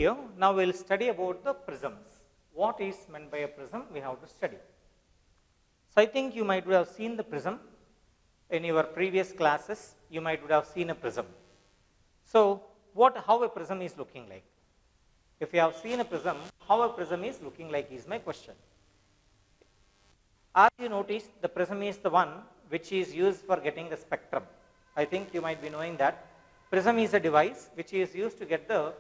here. Now we will study about the prisms. What is meant by a prism? We have to study. So I think you might have seen the prism in your previous classes. You might have seen a prism. So how a prism is looking like? If you have seen a prism, how a prism is looking like is my question. As you notice, the prism is the one which is used for getting the spectrum. I think you might be knowing that prism is a device which is used to get the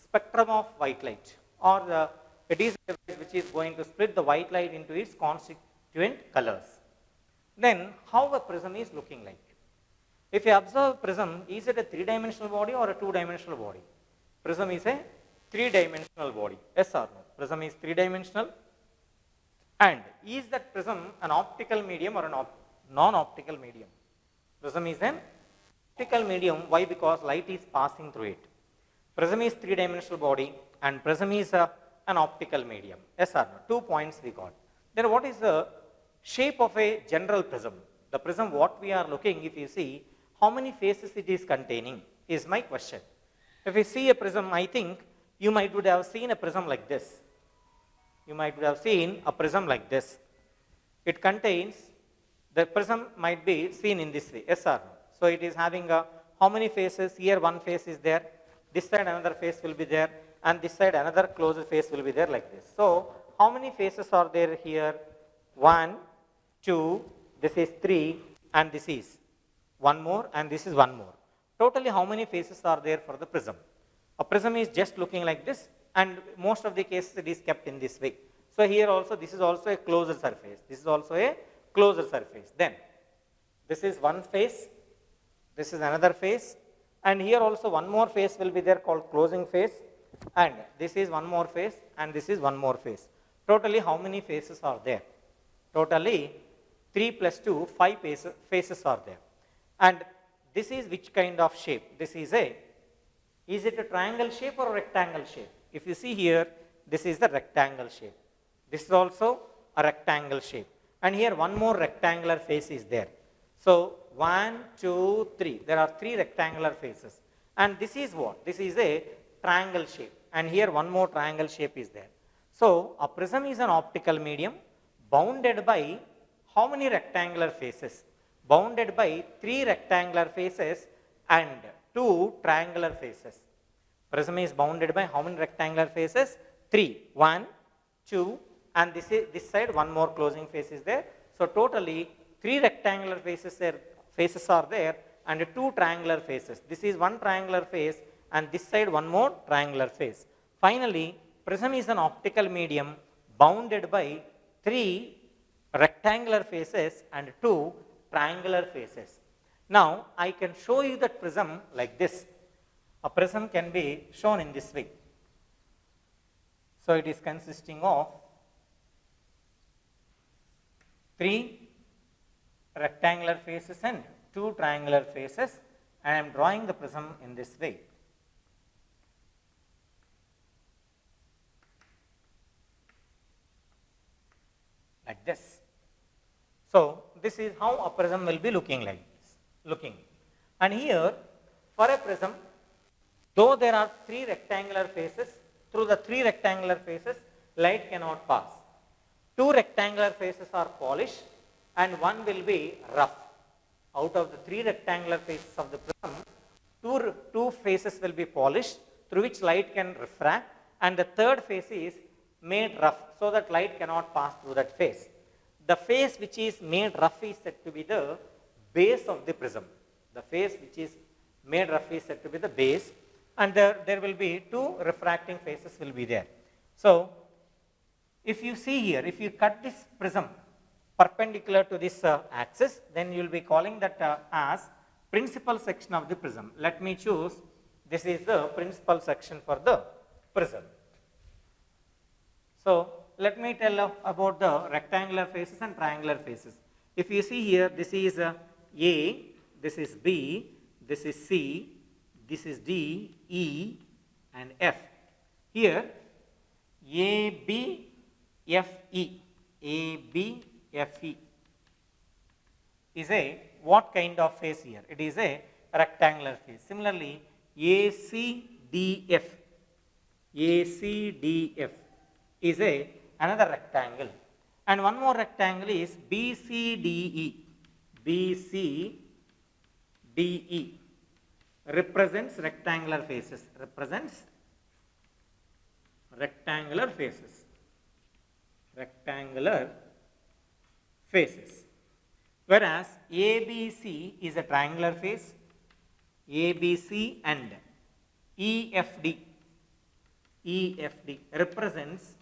spectrum of white light, or it is a device which is going to split the white light into its constituent colors. Then how a prism is looking like? If you observe prism, is it a three-dimensional body or a two-dimensional body? Prism is a three-dimensional body. Yes or no? Prism is three-dimensional. And is that prism an optical medium or a non-optical medium? Prism is an optical medium. Why? Because light is passing through it. Prism is three-dimensional body and prism is an optical medium. Yes or no? 2 points we got. Then what is the shape of a general prism? The prism what we are looking, if you see, how many faces it is containing is my question. If you see a prism, I think you might would have seen a prism like this. You might have seen a prism like this. It contains, the prism might be seen in this way, yes or no? So it is having how many faces? Here one face is there, this side another face will be there, and this side another closer face will be there like this. So how many faces are there here? 1, 2, this is 3, and this is 1 more, and this is 1 more. Totally how many faces are there for the prism? A prism is just looking like this, and most of the cases it is kept in this way. So here also this is also a closer surface. This is also a closer surface. Then this is one face, this is another face, and here also one more face will be there called closing face, and this is one more face, and this is one more face. Totally how many faces are there? Totally 3 plus 2, 5 faces are there. And this is which kind of shape? This is it a triangle shape or a rectangle shape? If you see here, this is the rectangle shape. This is also a rectangle shape. And here one more rectangular face is there. So 1, 2, 3. There are 3 rectangular faces. And this is what? This is a triangle shape. And here one more triangle shape is there. So a prism is an optical medium bounded by how many rectangular faces? Bounded by 3 rectangular faces and 2 triangular faces. Prism is bounded by how many rectangular faces? 3. 1, 2, and this side one more closing face is there. So totally 3 rectangular faces are there and 2 triangular faces. This is one triangular face and this side one more triangular face. Finally, prism is an optical medium bounded by 3 rectangular faces and 2 triangular faces. Now I can show you that prism like this. A prism can be shown in this way. So it is consisting of 3 rectangular faces and 2 triangular faces. I am drawing the prism in this way. Like this. So this is how a prism will be looking like this. And here for a prism, though there are 3 rectangular faces, through the 3 rectangular faces light cannot pass. 2 rectangular faces are polished and one will be rough. Out of the 3 rectangular faces of the prism, 2 faces will be polished through which light can refract, and the third face is made rough so that light cannot pass through that face. The face which is made rough is said to be the base of the prism. The face which is made rough is said to be the base, and there will be 2 refracting faces will be there. So if you see here, if you cut this prism perpendicular to this axis, then you will be calling that as principal section of the prism. Let me choose, this is the principal section for the prism. So let me tell about the rectangular faces and triangular faces. If you see here, this is A, this is B, this is C, this is D, E, and F. Here, A, B, F, E. A, B, F, E is a what kind of face here? It is a rectangular face. Similarly, A, C, D, F. ACDF is another rectangle. And one more rectangle is BCDE. BCDE represents rectangular faces. Represents rectangular faces. Rectangular faces. Whereas ABC is a triangular face. ABC and EFD. EFD represents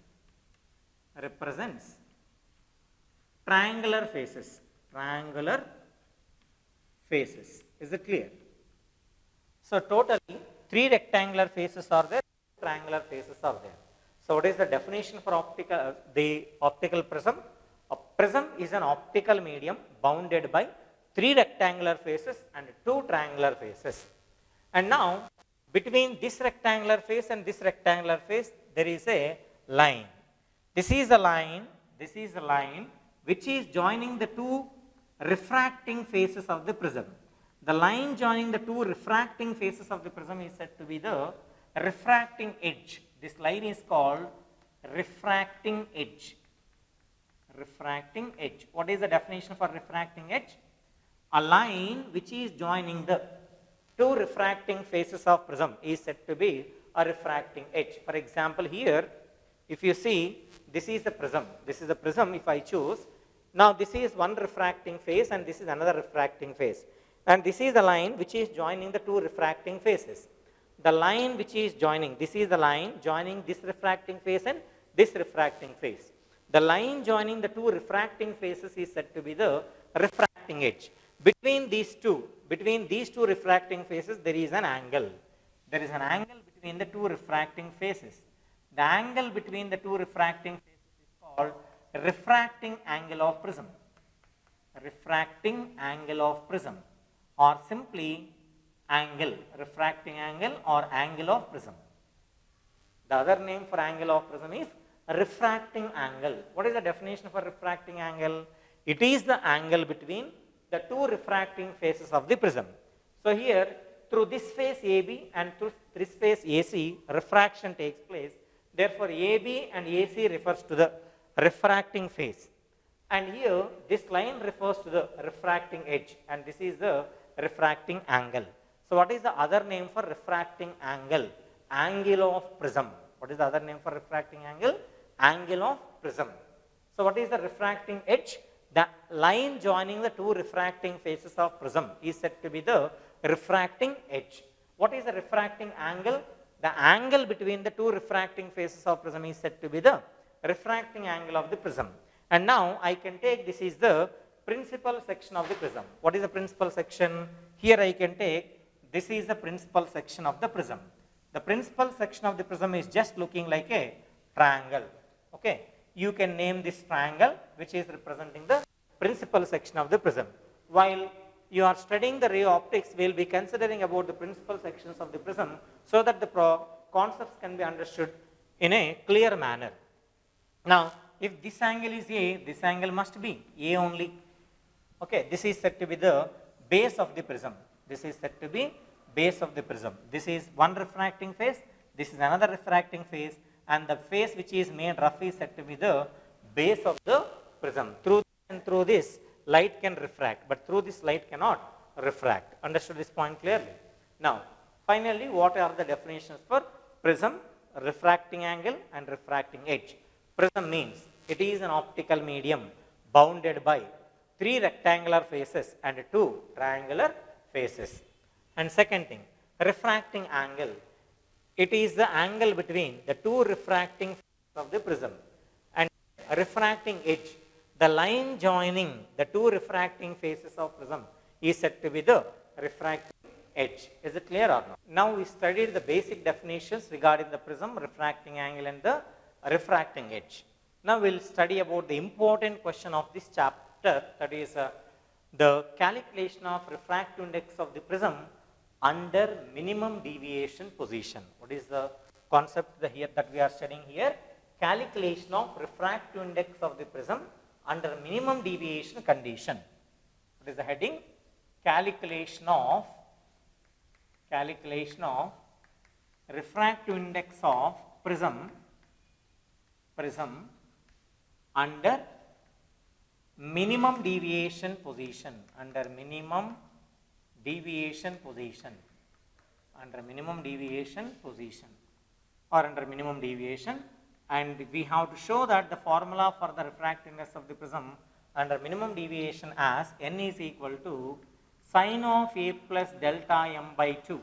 triangular faces. Triangular faces. Is it clear? So totally 3 rectangular faces are there, triangular faces are there. So what is the definition for the optical prism? A prism is an optical medium bounded by 3 rectangular faces and 2 triangular faces. And now between this rectangular face and this rectangular face there is a line. This is a line which is joining the 2 refracting faces of the prism. The line joining the 2 refracting faces of the prism is said to be the refracting edge. This line is called refracting edge. Refracting edge. What is the definition for refracting edge? A line which is joining the 2 refracting faces of prism is said to be a refracting edge. For example, here if you see, this is a prism. This is a prism if I choose. Now this is one refracting face and this is another refracting face. And this is the line which is joining the 2 refracting faces. The line which is joining, this is the line joining this refracting face and this refracting face. The line joining the 2 refracting faces is said to be the refracting edge. Between these two refracting faces, there is an angle. There is an angle between the 2 refracting faces. The angle between the 2 refracting faces is called refracting angle of prism. Refracting angle of prism, or simply angle, refracting angle or angle of prism. The other name for angle of prism is refracting angle. What is the definition for refracting angle? It is the angle between the 2 refracting faces of the prism. So here through this face AB and through this face AC, refraction takes place. Therefore AB and AC refers to the refracting face. And here this line refers to the refracting edge and this is the refracting angle. So what is the other name for refracting angle? Angle of prism. What is the other name for refracting angle? Angle of prism. So what is the refracting edge? The line joining the 2 refracting faces of prism is said to be the refracting edge. What is the refracting angle? The angle between the 2 refracting faces of prism is said to be the refracting angle of the prism. And now I can take this is the principal section of the prism. What is the principal section? Here I can take this is the principal section of the prism. The principal section of the prism is just looking like a triangle. Okay, you can name this triangle which is representing the principal section of the prism. While you are studying the ray optics, we will be considering about the principal sections of the prism so that the concepts can be understood in a clear manner. Now, if this angle is A, this angle must be A only. Okay, this is said to be the base of the prism. This is said to be base of the prism. This is one refracting face, this is another refracting face, and the face which is made rough is said to be the base of the prism. Through this light can refract, but through this light cannot refract. Understood this point clearly? Now, finally, what are the definitions for prism, refracting angle and refracting edge? Prism means it is an optical medium bounded by 3 rectangular faces and 2 triangular faces. And second thing, refracting angle. It is the angle between the 2 refracting faces of the prism. And refracting edge, the line joining the 2 refracting faces of prism is said to be the refracting edge. Is it clear or not? Now we studied the basic definitions regarding the prism, refracting angle and the refracting edge. Now we will study about the important question of this chapter, that is the calculation of refractive index of the prism under minimum deviation position. What is the concept that we are studying here? Calculation of refractive index of the prism under minimum deviation condition. What is the heading? Calculation of refractive index of prism under minimum deviation position, under minimum deviation position, under minimum deviation position, or under minimum deviation, and we have to show that the formula for the refractiveness of the prism under minimum deviation as n is equal to sine of a plus delta m by 2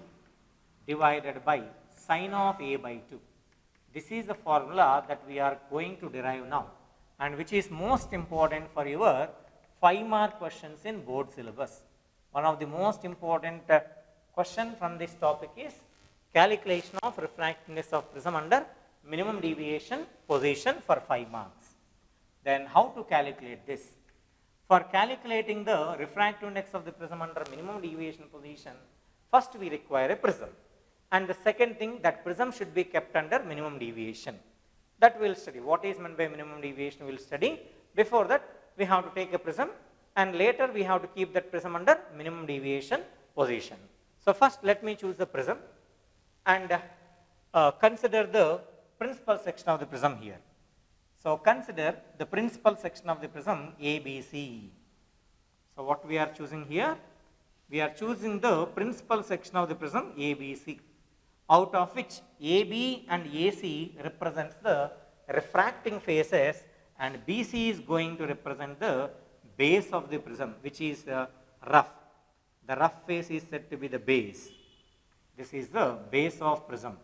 divided by sine of a by 2. This is the formula that we are going to derive now, and which is most important for your 5-mark questions in board syllabus. One of the most important question from this topic is calculation of refractiveness of prism under minimum deviation position for 5 marks. Then how to calculate this? For calculating the refractive index of the prism under minimum deviation position, first we require a prism. And the second thing, that prism should be kept under minimum deviation. That we will study. What is meant by minimum deviation we will study. Before that, we have to take a prism, and later we have to keep that prism under minimum deviation position. So first let me choose the prism and consider the principal section of the prism here. So consider the principal section of the prism ABC. So what we are choosing here? We are choosing the principal section of the prism ABC, out of which AB and AC represents the refracting faces, and BC is going to represent the base of the prism, which is rough. The rough face is said to be the base. This is the base of prism.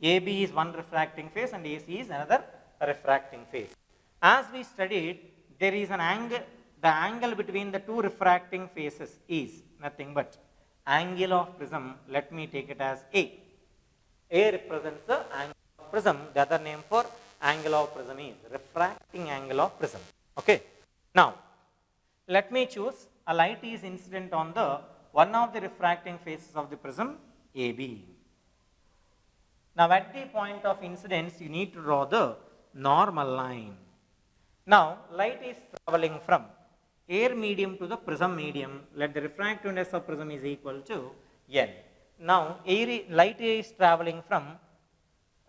AB is one refracting face and AC is another refracting face. As we studied, there is an angle, the angle between the two refracting faces is nothing but angle of prism. Let me take it as A. A represents the angle of prism. The other name for angle of prism is refracting angle of prism. Okay. Now, let me choose a light is incident on the one of the refracting faces of the prism AB. Now, at the point of incidence, you need to draw the normal line. Now, light is traveling from air medium to the prism medium. Let the refractive index of prism is equal to n. Now, light is traveling from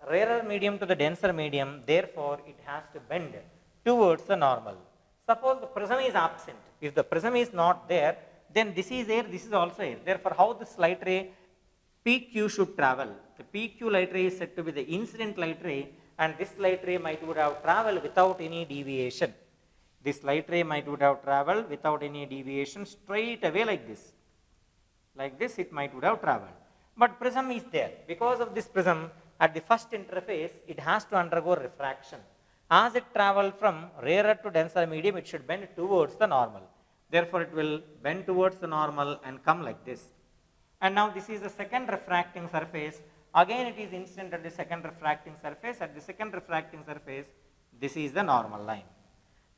rarer medium to the denser medium. Therefore, it has to bend towards the normal. Suppose the prism is absent. If the prism is not there, then this is air, this is also air. Therefore, how this light ray PQ should travel? The PQ light ray is said to be the incident light ray, and this light ray would have traveled without any deviation. This light ray would have traveled without any deviation straight away like this. Like this it would have traveled. But prism is there. Because of this prism, at the first interface, it has to undergo refraction. As it travels from rarer to denser medium, it should bend towards the normal. Therefore, it will bend towards the normal and come like this. And now this is the second refracting surface. Again, it is incident at the second refracting surface. At the second refracting surface, this is the normal line.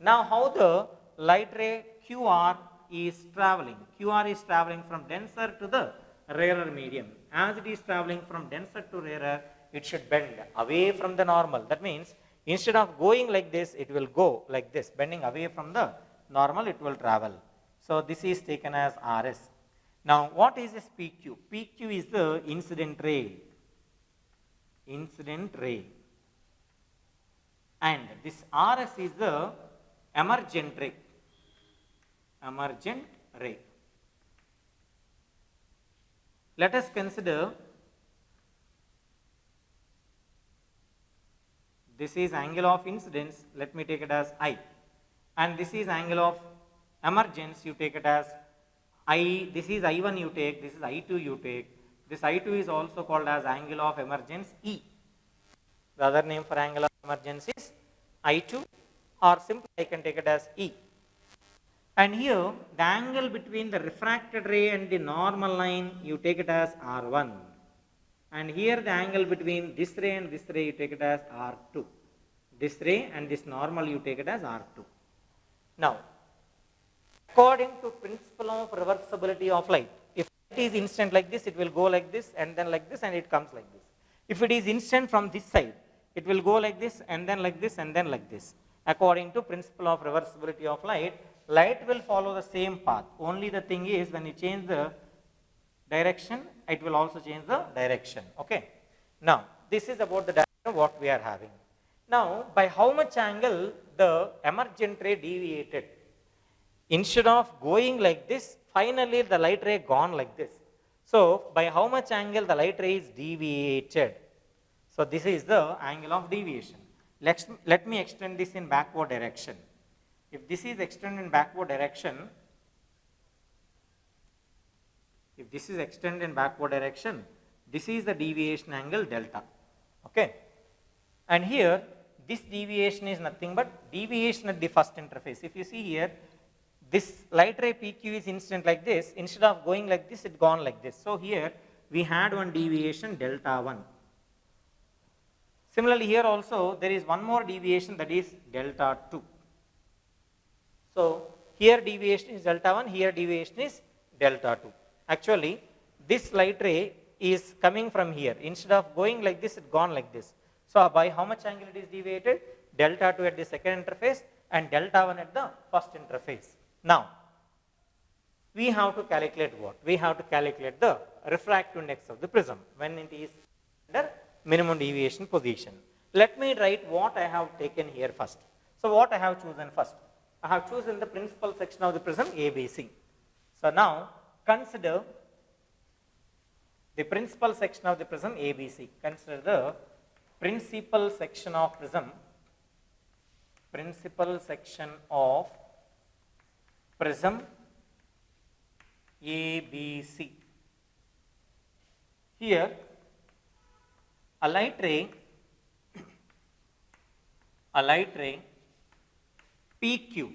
Now, how the light ray QR is traveling? QR is traveling from denser to the rarer medium. As it is traveling from denser to rarer, it should bend away from the normal. That means, instead of going like this, it will go like this, bending away from the normal, it will travel. So, this is taken as RS. Now, what is this PQ? PQ is the incident ray. Incident ray. And this RS is the emergent ray. Emergent ray. Let us consider this is angle of incidence, let me take it as I. And this is angle of emergence, you take it as I. This is I1 you take, this is I2 you take. This I2 is also called as angle of emergence E. The other name for angle of emergence is I2, or simply I can take it as E. And here the angle between the refracted ray and the normal line, you take it as R1. And here the angle between this ray and this ray, you take it as R2. This ray and this normal, you take it as R2. Now, according to principle of reversibility of light, if it is instant like this, it will go like this and then like this, and it comes like this. If it is instant from this side, it will go like this and then like this and then like this. According to principle of reversibility of light, light will follow the same path. Only the thing is, when you change the direction, it will also change the direction. Okay. Now, this is about the diagram what we are having. Now, by how much angle the emergent ray deviated? Instead of going like this, finally the light ray gone like this. So, by how much angle the light ray is deviated? So, this is the angle of deviation. Let me extend this in backward direction. If this is extended in backward direction, this is the deviation angle delta. Okay. And here, this deviation is nothing but deviation at the first interface. If you see here, this light ray PQ is incident like this. Instead of going like this, it gone like this. So here, we had one deviation delta 1. Similarly, here also, there is one more deviation, that is delta 2. So, here deviation is delta 1, here deviation is delta 2. Actually, this light ray is coming from here. Instead of going like this, it gone like this. So, by how much angle it is deviated? Delta 2 at the second interface and delta 1 at the first interface. Now, we have to calculate what? We have to calculate the refractive index of the prism when it is under minimum deviation position. Let me write what I have taken here first. So, what I have chosen first? I have chosen the principal section of the prism ABC. So, now consider the principal section of the prism ABC. Consider the principal section of prism, ABC. Here, a light ray PQ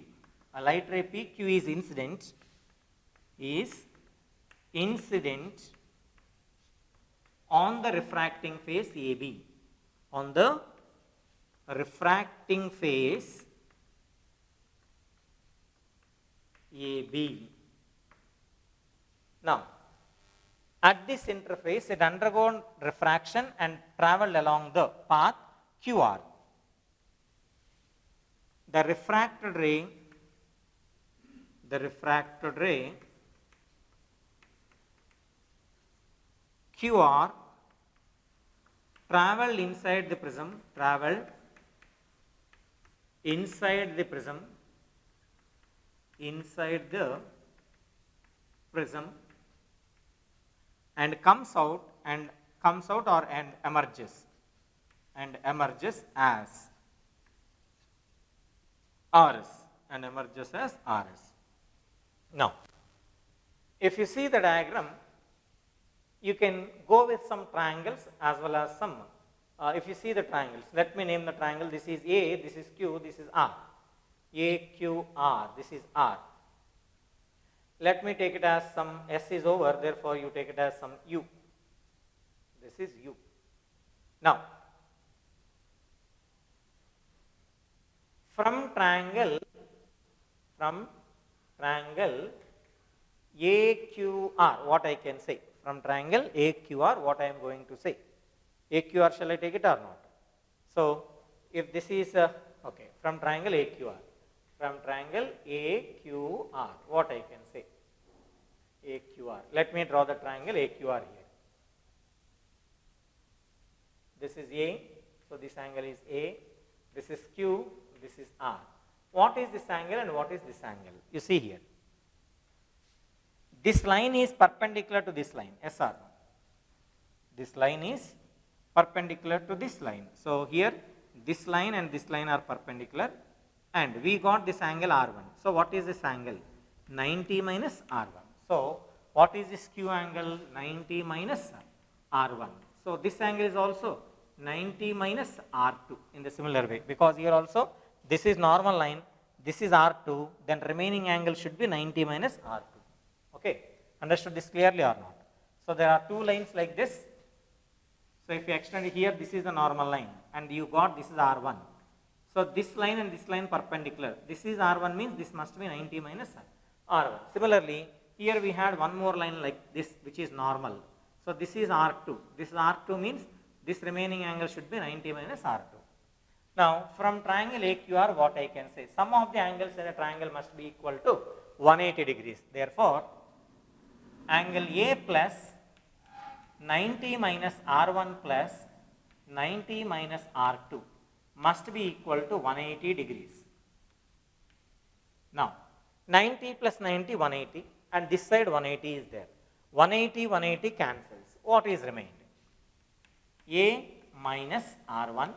is incident on the refracting phase AB, on the refracting phase AB. Now, at this interface, it undergone refraction and traveled along the path QR. The refracted ray QR traveled inside the prism, and comes out and emerges as RS. Now, if you see the diagram, you can go with some triangles as well as some, if you see the triangles, let me name the triangle. This is A, this is Q, this is R. A, Q, R, this is R. Let me take it as some S is over, therefore you take it as some U. This is U. Now, from triangle AQR, what I can say? From triangle AQR, what I am going to say? AQR, shall I take it or not? So, if this is, okay, from triangle AQR, what I can say? AQR. Let me draw the triangle AQR here. This is A, so this angle is A, this is Q, this is R. What is this angle and what is this angle? You see here. This line is perpendicular to this line, yes or no? This line is perpendicular to this line. So, here this line and this line are perpendicular and we got this angle R1. So, what is this angle? 90 minus R1. So, what is this Q angle? 90 minus R1. So, this angle is also 90 minus R2 in the similar way, because here also this is normal line, this is R2, then remaining angle should be 90 minus R2. Okay, understood this clearly or not? So, there are two lines like this. So, if you extend it here, this is the normal line and you got this is R1. So, this line and this line perpendicular. This is R1 means this must be 90 minus R1. Similarly, here we had one more line like this which is normal. So, this is R2. This is R2 means this remaining angle should be 90 minus R2. Now, from triangle AQR, what I can say? Sum of the angles in a triangle must be equal to 180 degrees. Therefore, angle A plus 90 minus R1 plus 90 minus R2 must be equal to 180 degrees. Now, 90 plus 90, 180, and this side 180 is there. 180, 180 cancels. What is remained? A minus R1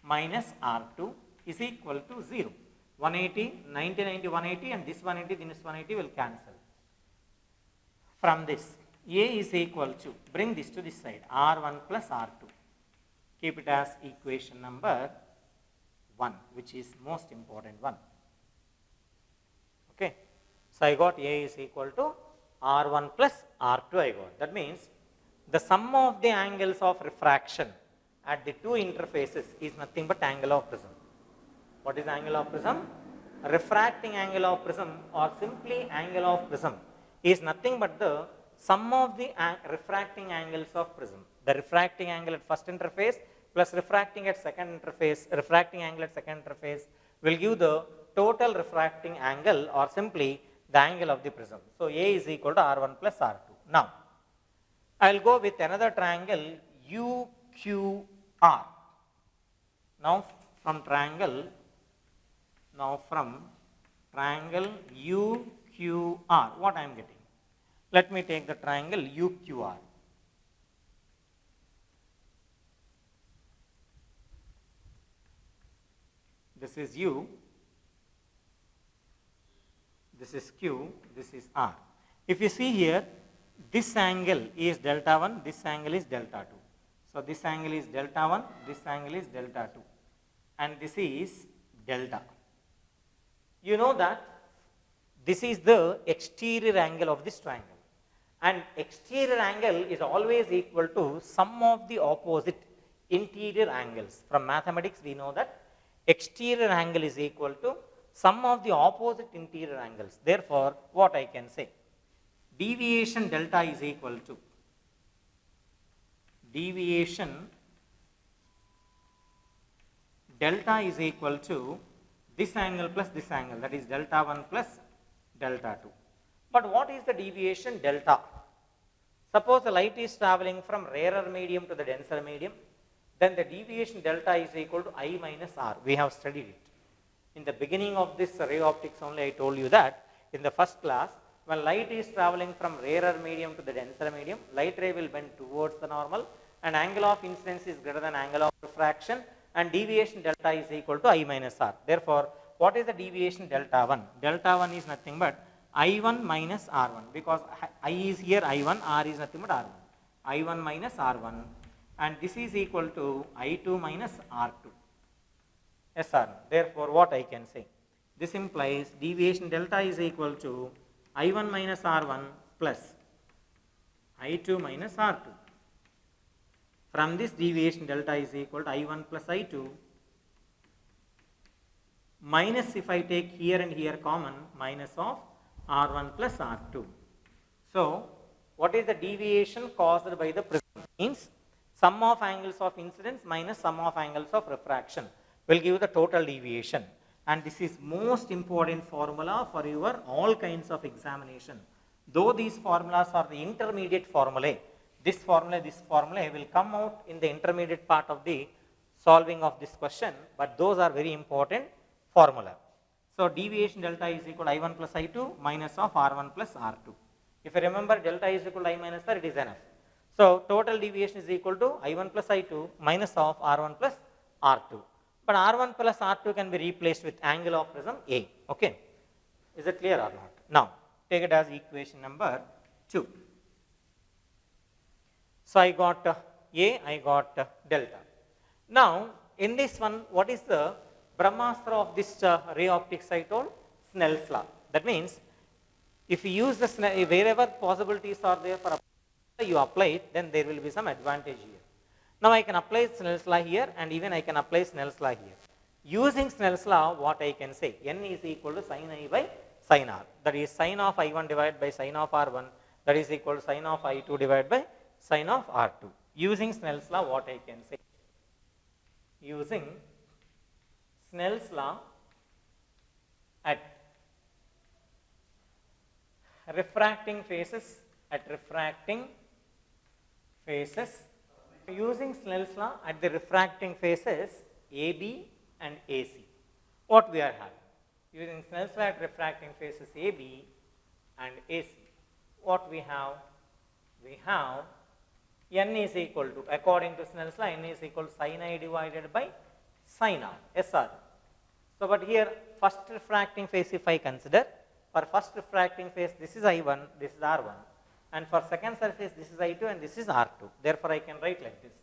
minus R2 is equal to 0. 180, 90, 90, 180, and this 180, this 180 will cancel. From this, A is equal to, bring this to this side, R1 plus R2. Keep it as equation number 1, which is most important one. Okay. So, I got A is equal to R1 plus R2 I got. That means the sum of the angles of refraction at the two interfaces is nothing but angle of prism. What is angle of prism? Refracting angle of prism or simply angle of prism is nothing but the sum of the refracting angles of prism. The refracting angle at first interface plus refracting at second interface, refracting angle at second interface will give the total refracting angle or simply the angle of the prism. So, A is equal to R1 plus R2. Now, I will go with another triangle UQR. Now, from triangle UQR, what I am getting? Let me take the triangle UQR. This is U, this is Q, this is R. If you see here, this angle is delta 1, this angle is delta 2. So, this angle is delta 1, this angle is delta 2, and this is delta. You know that this is the exterior angle of this triangle, and exterior angle is always equal to sum of the opposite interior angles. From mathematics, we know that exterior angle is equal to sum of the opposite interior angles. Therefore, what I can say? Deviation delta is equal to deviation delta is equal to this angle plus this angle, that is delta 1 plus delta 2. But what is the deviation delta? Suppose the light is traveling from rarer medium to the denser medium, then the deviation delta is equal to I minus R. We have studied it. In the beginning of this ray optics only, I told you that in the first class, when light is traveling from rarer medium to the denser medium, light ray will bend towards the normal, and angle of incidence is greater than angle of refraction, and deviation delta is equal to I minus R. Therefore, what is the deviation delta 1? Delta 1 is nothing but I1 minus R1, because I is here I1, R is nothing but R1. I1 minus R1, and this is equal to I2 minus R2. Yes or no? Therefore, what I can say? This implies deviation delta is equal to I1 minus R1 plus I2 minus R2. From this, deviation delta is equal to I1 plus I2 minus, if I take here and here common, minus of R1 plus R2. So, what is the deviation caused by the prism? Means sum of angles of incidence minus sum of angles of refraction will give the total deviation. And this is most important formula for your all kinds of examination. Though these formulas are the intermediate formulae, this formula will come out in the intermediate part of the solving of this question, but those are very important formula. So, deviation delta is equal to I1 plus I2 minus of R1 plus R2. If you remember, delta is equal to I minus R, it is enough. So, total deviation is equal to I1 plus I2 minus of R1 plus R2. But R1 plus R2 can be replaced with angle of prism A. Okay. Is it clear or not? Now, take it as equation number 2. So, I got A, I got delta. Now, in this one, what is the Brahmastra of this ray optics I told? Snell's law. That means, if you use the wherever possibilities are there for you apply it, then there will be some advantage here. Now, I can apply Snell's law here, and even I can apply Snell's law here. Using Snell's law, what I can say? N is equal to sin I by sin R. That is sin of I1 divided by sin of R1. That is equal to sin of I2 divided by sin of R2. Using Snell's law, what I can say? Using Snell's law at refracting phases, Using Snell's law at the refracting faces AB and AC, what we are having? Using Snell's law at refracting faces AB and AC, what we have? We have n is equal to, according to Snell's law, n is equal to sin I divided by sin R, SR. So, but here first refracting phase if I consider, for first refracting phase this is I1, this is R1, and for second surface this is I2 and this is R2. Therefore, I can write like this: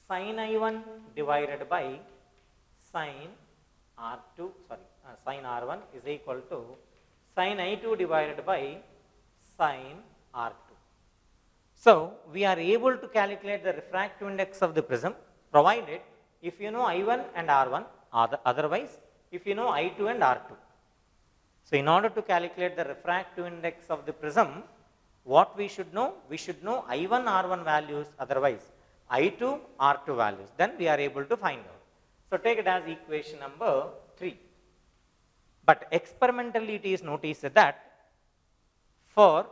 sin I1 divided by sin R2, sin R1 is equal to sin I2 divided by sin R2. So, we are able to calculate the refractive index of the prism, provided if you know I1 and R1, otherwise if you know I2 and R2. So, in order to calculate the refractive index of the prism, what we should know? We should know I1, R1 values, otherwise I2, R2 values. Then we are able to find out. So, take it as equation number 3. But experimentally it is noticed that for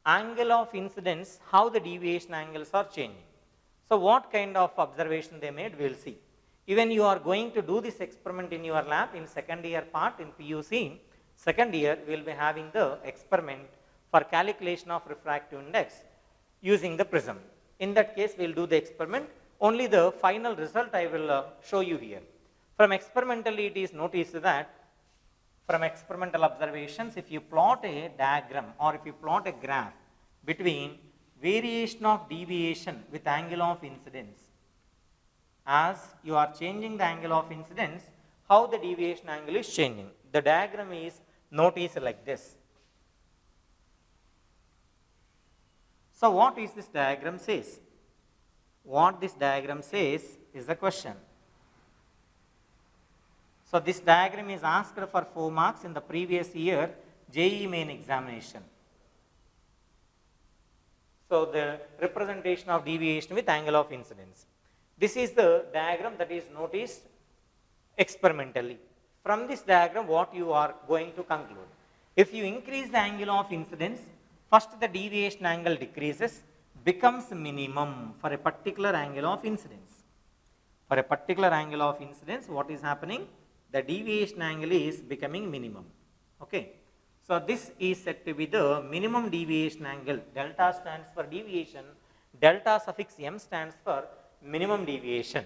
angle of incidence, how the deviation angles are changing. So, what kind of observation they made, we will see. Even you are going to do this experiment in your lab in second year part in PUC, second year we will be having the experiment for calculation of refractive index using the prism. In that case, we will do the experiment. Only the final result I will show you here. From experimentally it is noticed that from experimental observations, if you plot a diagram or if you plot a graph between variation of deviation with angle of incidence, as you are changing the angle of incidence, how the deviation angle is changing. The diagram is noticed like this. So, what is this diagram says? What this diagram says is the question. So, this diagram is asked for 4 marks in the previous year JEE main examination. So, the representation of deviation with angle of incidence. This is the diagram that is noticed experimentally. From this diagram, what you are going to conclude? If you increase the angle of incidence, first the deviation angle decreases, becomes minimum for a particular angle of incidence. For a particular angle of incidence, what is happening? The deviation angle is becoming minimum. Okay. So, this is said to be the minimum deviation angle. Delta stands for deviation, delta suffix m stands for minimum deviation.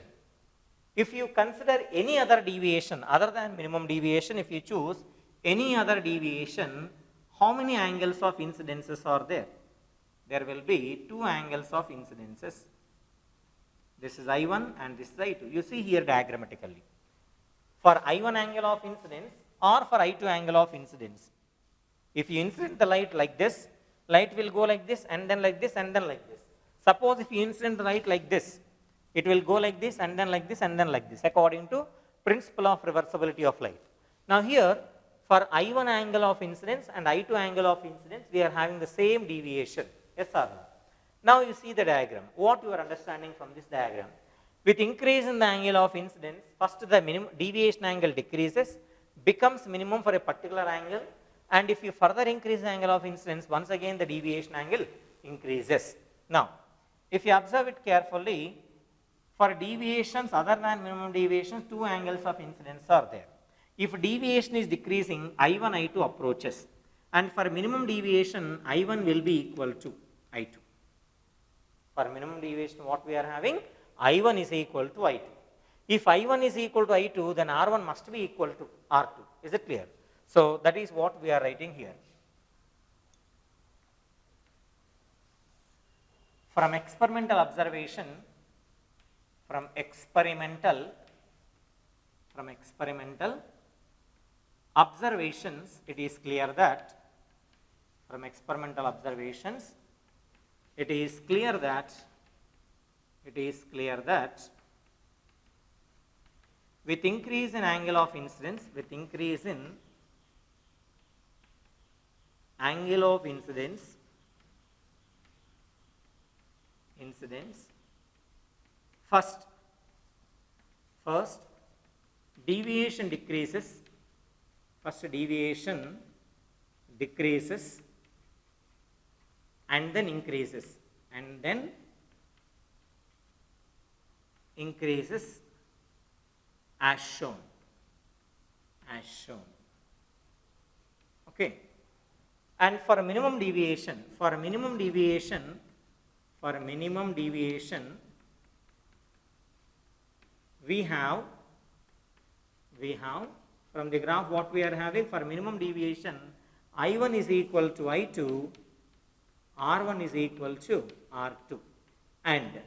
If you consider any other deviation other than minimum deviation, if you choose any other deviation, how many angles of incidences are there? There will be 2 angles of incidences. This is I1 and this is I2. You see here diagrammatically. For I1 angle of incidence or for I2 angle of incidence. If you incident the light like this, light will go like this and then like this and then like this. Suppose if you incident the light like this, it will go like this and then like this and then like this, according to principle of reversibility of light. Now here, for I1 angle of incidence and I2 angle of incidence, we are having the same deviation. Yes or no? Now you see the diagram. What you are understanding from this diagram? With increase in the angle of incidence, first the minimum deviation angle decreases, becomes minimum for a particular angle, and if you further increase the angle of incidence, once again the deviation angle increases. Now, if you observe it carefully, for deviations other than minimum deviations, 2 angles of incidence are there. If deviation is decreasing, I1, I2 approaches, and for minimum deviation, I1 will be equal to I2. For minimum deviation, what we are having? I1 is equal to I2. If I1 is equal to I2, then R1 must be equal to R2. Is it clear? So, that is what we are writing here. From experimental observation, from experimental observations, it is clear that from experimental observations, it is clear that with increase in angle of incidence, first deviation decreases, and then increases, and then increases as shown, okay. And for a minimum deviation, we have from the graph what we are having for minimum deviation, I1 is equal to I2, R1 is equal to R2. And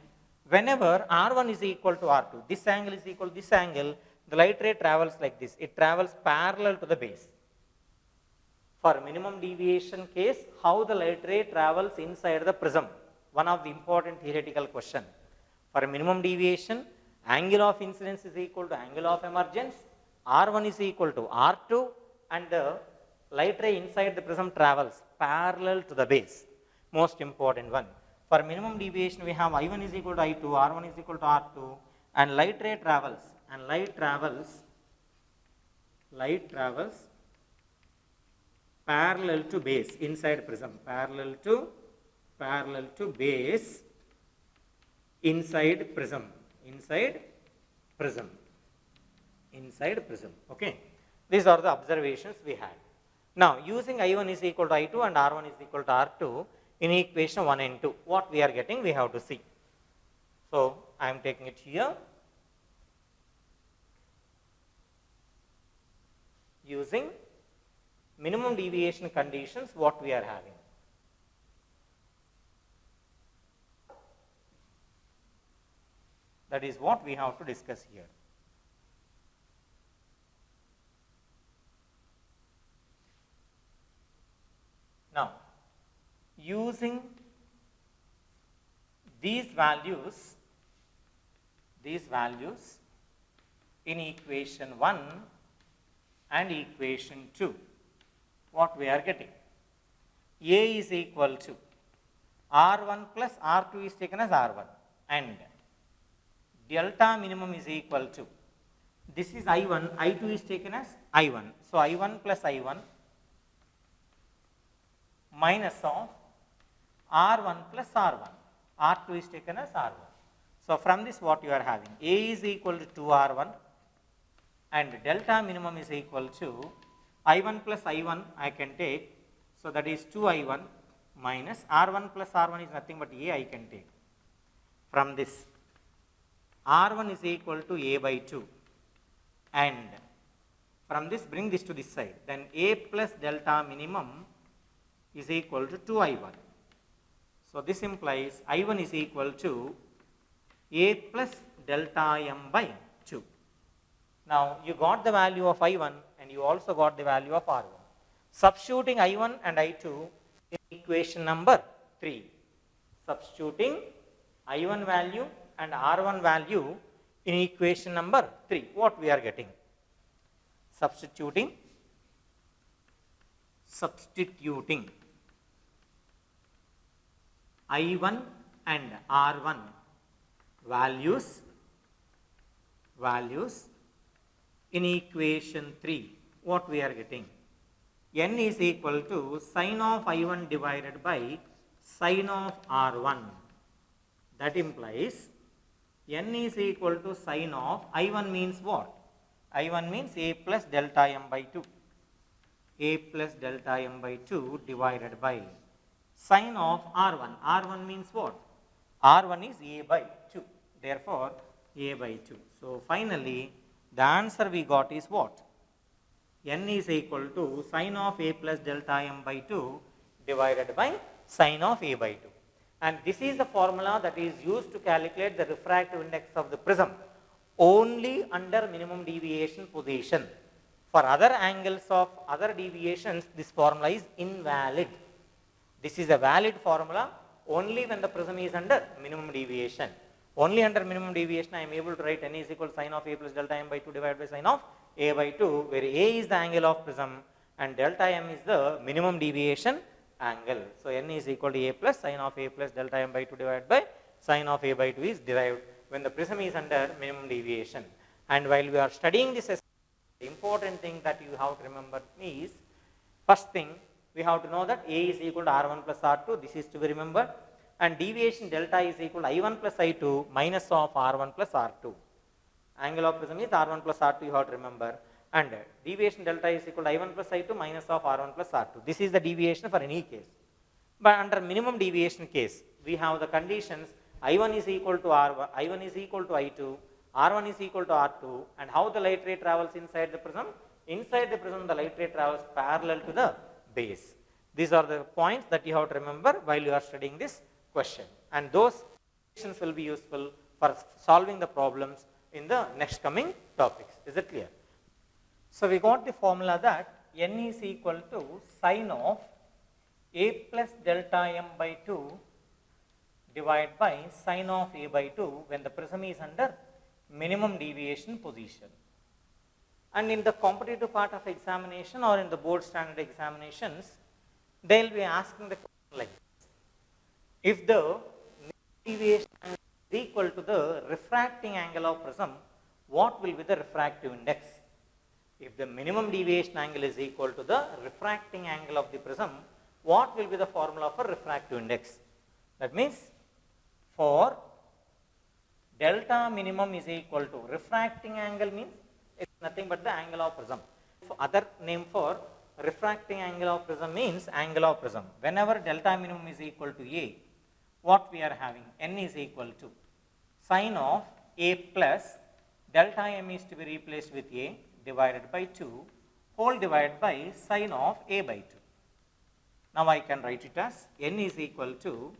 whenever R1 is equal to R2, this angle is equal to this angle, the light ray travels like this. It travels parallel to the base. For minimum deviation case, how the light ray travels inside the prism? One of the important theoretical question. For minimum deviation, angle of incidence is equal to angle of emergence, R1 is equal to R2, and the light ray inside the prism travels parallel to the base. Most important one. For minimum deviation, we have I1 is equal to I2, R1 is equal to R2, and light travels parallel to base inside prism, parallel to base inside prism, okay. These are the observations we had. Now, using I1 is equal to I2 and R1 is equal to R2 in equation 1 and 2, what we are getting, we have to see. So, I am taking it here. Using minimum deviation conditions, what we are having. That is what we have to discuss here. Now, using these values in equation 1 and equation 2, what we are getting? A is equal to R1 plus R2 is taken as R1, and delta minimum is equal to, this is I1, I2 is taken as I1. So, I1 plus I1 minus of R1 plus R1, R2 is taken as R1. So, from this what you are having? A is equal to 2R1 and delta minimum is equal to I1 plus I1 I can take. So, that is 2I1 minus R1 plus R1 is nothing but A I can take. From this R1 is equal to A by 2, and from this bring this to this side, then A plus delta minimum is equal to 2I1. So, this implies I1 is equal to A plus delta m by 2. Now, you got the value of I1 and you also got the value of R1. Substituting I1 and I2 in equation number 3. Substituting I1 value and R1 value in equation number 3. What we are getting? Substituting I1 and R1 values in equation 3, what we are getting? N is equal to sine of I1 divided by sine of R1. That implies N is equal to sine of I1 means what? I1 means A plus delta m by 2. A plus delta m by 2 divided by sine of R1. R1 means what? R1 is A by 2. Therefore, A by 2. So, finally, the answer we got is what? N is equal to sine of A plus delta m by 2 divided by sine of A by 2. And this is the formula that is used to calculate the refractive index of the prism only under minimum deviation position. For other angles of other deviations, this formula is invalid. This is a valid formula only when the prism is under minimum deviation. Only under minimum deviation I am able to write N is equal to sine of A plus delta m by 2 divided by sine of A by 2, where A is the angle of prism and delta m is the minimum deviation angle. So, N is equal to A plus sine of A plus delta m by 2 divided by sine of A by 2 is derived when the prism is under minimum deviation. And while we are studying this, the important thing that you have to remember is, first thing we have to know that A is equal to R1 plus R2, this is to be remembered. and deviation delta is equal to I1 plus I2 minus of R1 plus R2. Angle of prism is R1 plus R2, you have to remember, and deviation delta is equal to I1 plus I2 minus of R1 plus R2. This is the deviation for any case. But under minimum deviation case, we have the conditions I1 is equal to R1, I1 is equal to I2, R1 is equal to R2, and how the light ray travels inside the prism? Inside the prism, the light ray travels parallel to the base. These are the points that you have to remember while you are studying this question, and those conditions will be useful for solving the problems in the next coming topics. Is it clear? So we got the formula that n is equal to sine of a plus delta m by 2 divided by sine of a by 2 when the prism is under minimum deviation position. And in the competitive part of examination or in the board standard examinations, they will be asking the question like this: if the deviation angle is equal to the refracting angle of prism, what will be the refractive index? If the minimum deviation angle is equal to the refracting angle of the prism, what will be the formula for refractive index? That means for delta minimum is equal to refracting angle, means it's nothing but the angle of prism. Other name for refracting angle of prism means angle of prism. Whenever delta minimum is equal to a, what we are having? N is equal to sine of a plus delta m is to be replaced with a divided by 2 whole divided by sine of a by 2. Now I can write it as n is equal to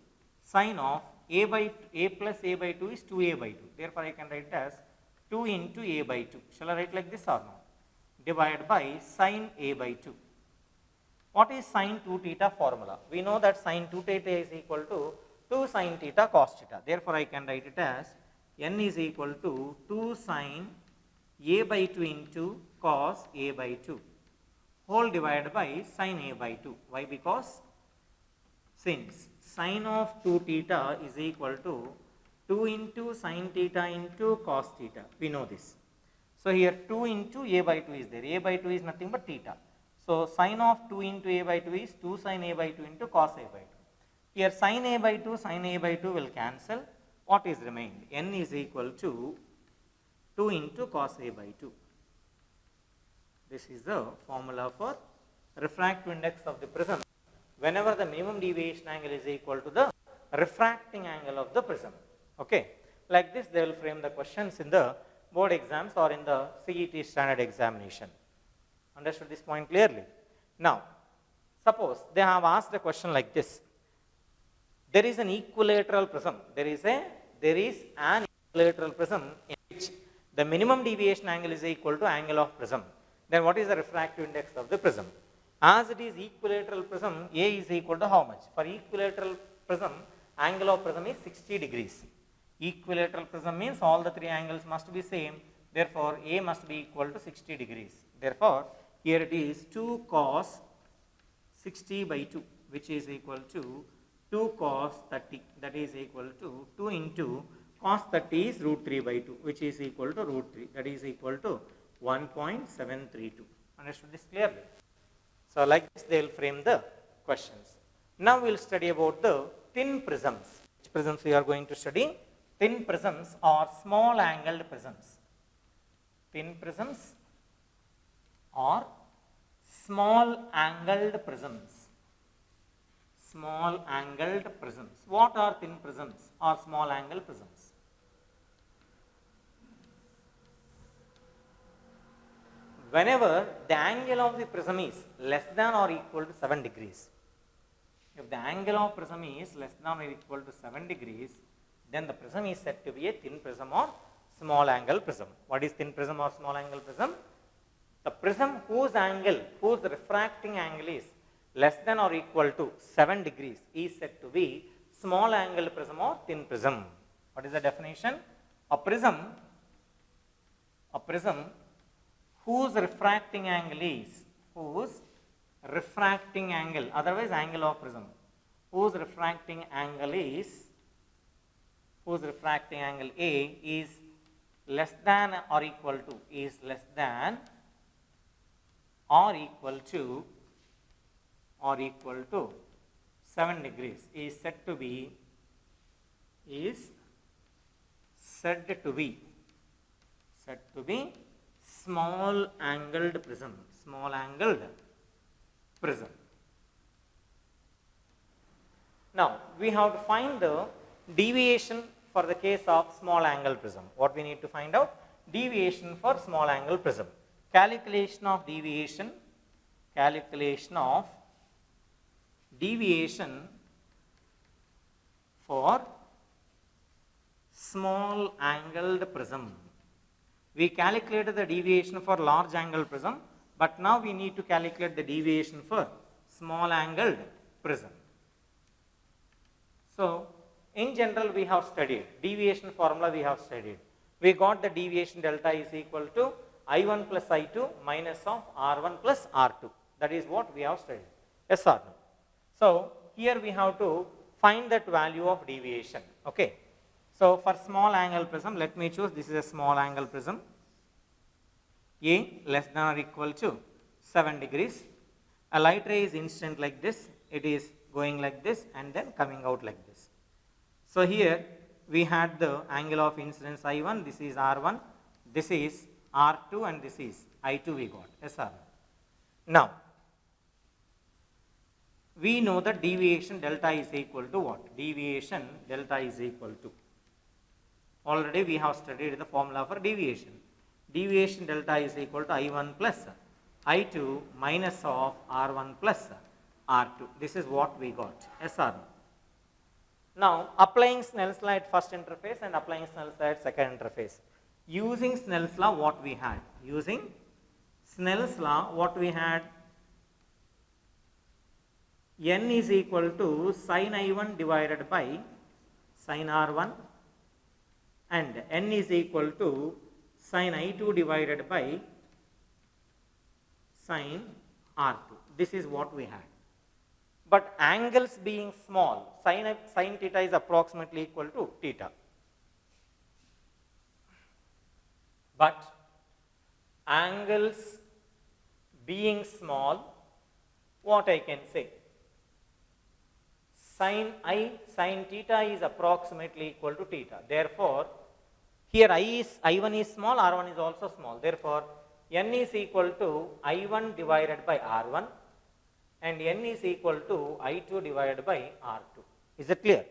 sine of a plus a by 2 is 2a by 2. Therefore, I can write it as 2 into a by 2. Shall I write like this or no? Divided by sine a by 2. What is sine 2 theta formula? We know that sine 2 theta is equal to 2 sine theta cos theta. Therefore, I can write it as n is equal to 2 sine a by 2 into cos a by 2 whole divided by sine a by 2. Why? Because since sine of 2 theta is equal to 2 into sine theta into cos theta, we know this. So here 2 into a by 2 is there. A by 2 is nothing but theta. So sine of 2 into a by 2 is 2 sine a by 2 into cos a by 2. Here sine a by 2, sine a by 2 will cancel. What is remained? N is equal to 2 into cos a by 2. This is the formula for refractive index of the prism whenever the minimum deviation angle is equal to the refracting angle of the prism. Okay. Like this they will frame the questions in the board exams or in the CET standard examination. Understood this point clearly? Now, suppose they have asked a question like this. There is an equilateral prism. There is an equilateral prism in which the minimum deviation angle is equal to angle of prism. Then what is the refractive index of the prism? As it is equilateral prism, A is equal to how much? For equilateral prism, angle of prism is 60 degrees. Equilateral prism means all the three angles must be same. Therefore, A must be equal to 60 degrees. Therefore, here it is 2 cos 60 by 2, which is equal to 2 cos 30. That is equal to 2 into cos 30 is root 3 by 2, which is equal to root 3. That is equal to 1.732. Understood this clearly? So like this they will frame the questions. Now we will study about the thin prisms. Which prisms we are going to study? Thin prisms or small angled prisms. Thin prisms or small angled prisms. Small angled prisms. What are thin prisms or small angled prisms? Whenever the angle of the prism is less than or equal to 7 degrees, if the angle of prism is less than or equal to 7 degrees, then the prism is said to be a thin prism or small angle prism. What is thin prism or small angle prism? The prism whose refracting angle is less than or equal to 7 degrees is said to be small angle prism or thin prism. What is the definition? A prism whose refracting angle is, otherwise angle of prism, whose refracting angle A is less than or equal to 7 degrees is said to be is said to be small angled prism. Small angled prism. Now, we have to find the deviation for the case of small angle prism. What we need to find out? Deviation for small angle prism. Calculation of deviation for small angled prism. We calculated the deviation for large angle prism, but now we need to calculate the deviation for small angled prism. So, in general we have studied deviation formula, we have studied. We got the deviation delta is equal to I1 plus I2 minus of R1 plus R2. That is what we have studied. Yes or no? So, here we have to find that value of deviation. Okay. So, for small angle prism, let me choose this is a small angle prism. A less than or equal to 7 degrees. A light ray is incident like this. It is going like this and then coming out like this. So, here we had the angle of incidence I1, this is R1, this is R2 and this is I2 we got. Yes or no? Now, we know that deviation delta is equal to what? Deviation delta is equal to. Already we have studied the formula for deviation. Deviation delta is equal to I1 plus I2 minus of R1 plus R2. This is what we got. Yes or no? Now, applying Snell's law at first interface and applying Snell's law at second interface. Using Snell's law, what we had? Using Snell's law, what we had? N is equal to sin I1 divided by sin R1 and N is equal to sin I2 divided by sin R2. This is what we had. But angles being small, sin theta is approximately equal to theta. But angles being small, what I can say? Sin theta is approximately equal to theta. Therefore, here I1 is small, R1 is also small. Therefore, N is equal to I1 divided by R1 and N is equal to I2 divided by R2. Is it clear?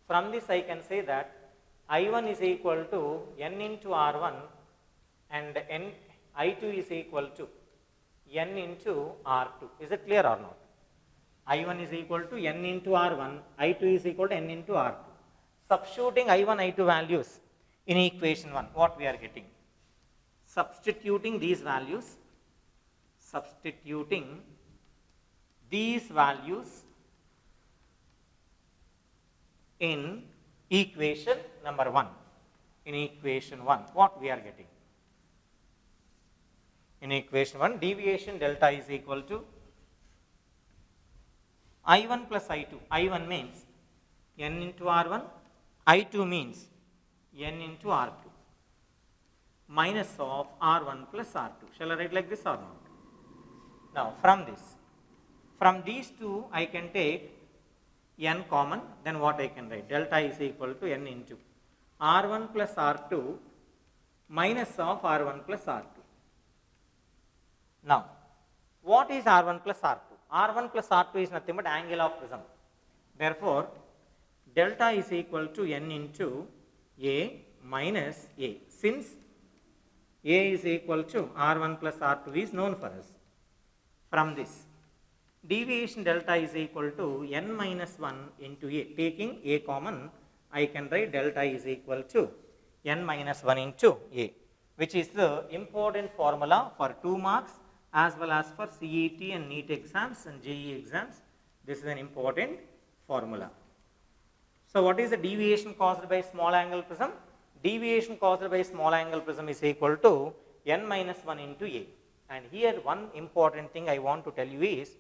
From this I can say that I1 is equal to N into R1 and I2 is equal to N into R2. Is it clear or not? I1 is equal to N into R1, I2 is equal to N into R2. Substituting I1, I2 values in equation 1, what we are getting? Substituting these values in equation number 1. In equation 1, what we are getting? In equation 1, deviation delta is equal to I1 plus I2. I1 means N into R1, I2 means N into R2 minus of R1 plus R2. Shall I write like this or not? Now, from these two I can take N common, then what I can write? Delta is equal to N into R1 plus R2 minus of R1 plus R2. Now, what is R1 plus R2? R1 plus R2 is nothing but angle of prism. Therefore, delta is equal to N into A minus A. Since A is equal to R1 plus R2 is known for us. From this, deviation delta is equal to N minus 1 into A. Taking A common, I can write delta is equal to N minus 1 into A, which is the important formula for 2 marks as well as for CET and NEET exams and JEE exams. This is an important formula. So, what is the deviation caused by small angle prism? Deviation caused by small angle prism is equal to N minus 1 into A. And here one important thing I want to tell you is,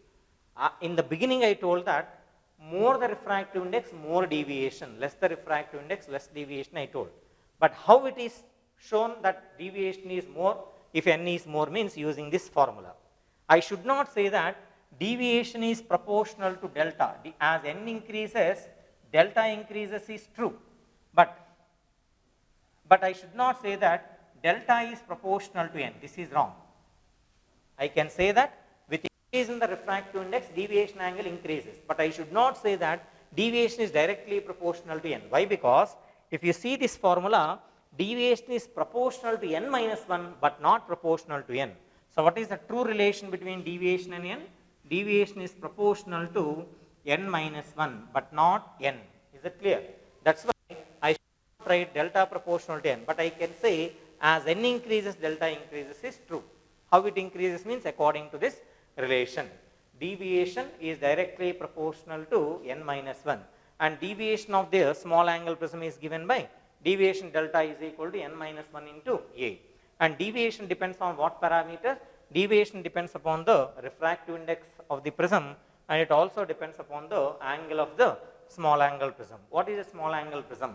in the beginning I told that more the refractive index, more deviation, less the refractive index, less deviation I told. But how it is shown that deviation is more, if N is more means using this formula. I should not say that deviation is proportional to delta. As N increases, delta increases is true. But I should not say that delta is proportional to n. This is wrong. I can say that with increase in the refractive index, deviation angle increases, but I should not say that deviation is directly proportional to n. Why? Because if you see this formula, deviation is proportional to n minus 1 but not proportional to n. So what is the true relation between deviation and n? Deviation is proportional to n minus 1 but not n. Is it clear? That's why I should not write delta proportional to n, but I can say as n increases, delta increases is true. How it increases means according to this relation. Deviation is directly proportional to n minus 1, and deviation of the small angle prism is given by deviation delta is equal to n minus 1 into A. And deviation depends on what parameter? Deviation depends upon the refractive index of the prism, and it also depends upon the angle of the small angle prism. What is a small angle prism?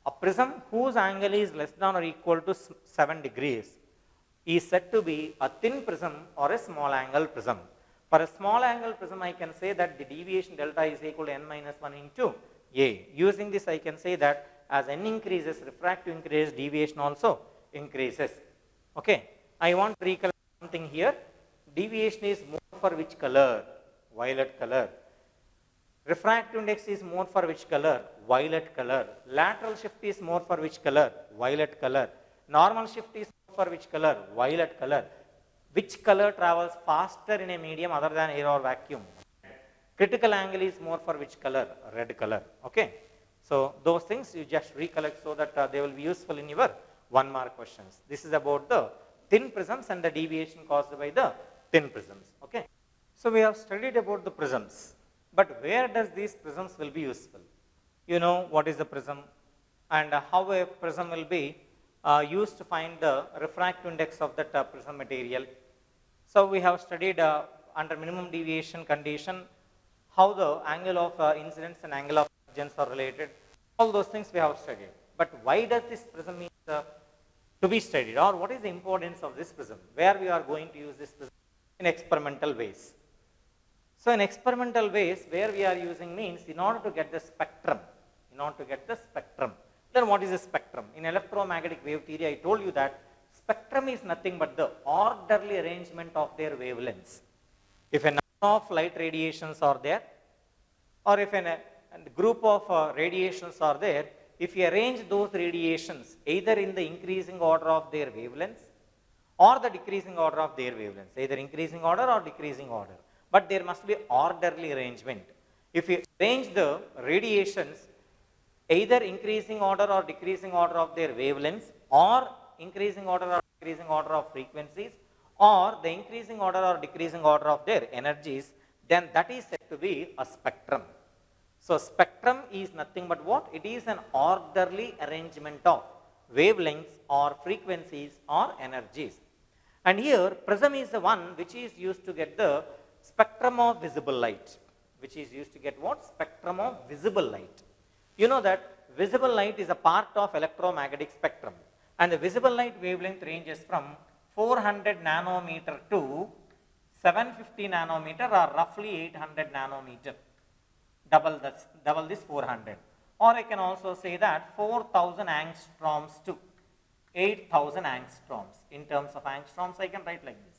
A prism whose angle is less than or equal to 7 degrees is said to be a thin prism or a small angle prism. For a small angle prism, I can say that the deviation delta is equal to n minus 1 into A. Using this, I can say that as n increases, refractive increases, deviation also increases. Okay. I want to recollect something here. Deviation is more for which color? Violet color. Refractive index is more for which color? Violet color. Lateral shift is more for which color? Violet color. Normal shift is for which color? Violet color. Which color travels faster in a medium other than air or vacuum? Critical angle is more for which color? Red color. Okay. So those things you just recollect so that they will be useful in your 1 mark questions. This is about the thin prisms and the deviation caused by the thin prisms. Okay. So we have studied about the prisms, but where does these prisms will be useful? You know what is the prism and how a prism will be used to find the refractive index of that prism material. So we have studied under minimum deviation condition how the angle of incidence and angle of divergence are related. All those things we have studied. But why does this prism is to be studied, or what is the importance of this prism? Where we are going to use this prism? In experimental ways. So in experimental ways, where we are using means in order to get the spectrum. Then what is a spectrum? In electromagnetic wave theory, I told you that spectrum is nothing but the orderly arrangement of their wavelengths. If a number of light radiations are there, or if a group of radiations are there, if you arrange those radiations either in the increasing order of their wavelengths or the decreasing order of their wavelengths, either increasing order or decreasing order, but there must be orderly arrangement. If you arrange the radiations either increasing order or decreasing order of their wavelengths, or increasing order or decreasing order of frequencies, or the increasing order or decreasing order of their energies, then that is said to be a spectrum. So spectrum is nothing but what? It is an orderly arrangement of wavelengths or frequencies or energies. And here prism is the one which is used to get the spectrum of visible light. Which is used to get what? Spectrum of visible light. You know that visible light is a part of electromagnetic spectrum, and the visible light wavelength ranges from 400 nanometer to 750 nanometer, or roughly 800 nanometer. Double this 400. Or I can also say that 4000 angstroms to 8000 angstroms. In terms of angstroms, I can write like this.